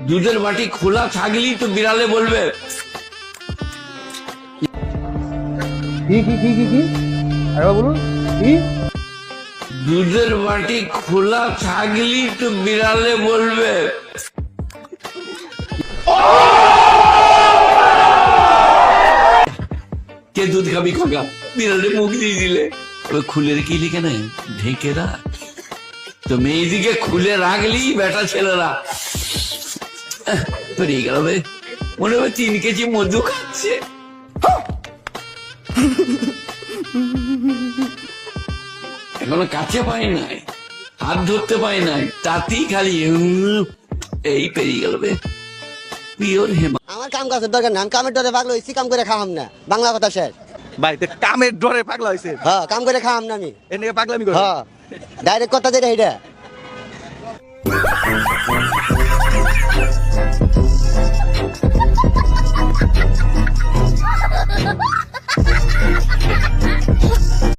দুধের বাটি খোলা থাকলেই তো বিড়ালে বলবে। কি কি কি কি কি আরেকবার বলুন কি? দুধের বাটি খোলা থাকলেই তো বিড়ালে বলবে। কে দুধ খাবি খোকা, বিড়ালে মুখ দিয়ে দিলে। এবার খুলে রেখে কেন, ঢেকে রাখ। তো মেয়েদিকে খুলে রাখলি বেটা ছেলেরা পেরিয়ে গেল। মনে হয় 3 কেজি মধু খাচ্ছে। এখনো কাছে পাই নাই, হাত ধরতে পাই নাই, তাতেই খালি এই পেরিয়ে গেল। পিওর হেমা। আমার কাম কাজের দরকার না, আমি কামের ডরে পাগল হইছি, কাম করে খাওয়াম না। বাংলা কথা শেষ ভাই তো কামের ডরে পাগলা হইছে। হ্যাঁ, কাম করে খাওয়াম না আমি। এনে পাগলামি করে। হ্যাঁ, ডাইরেক্ট কথা যেটা এটা।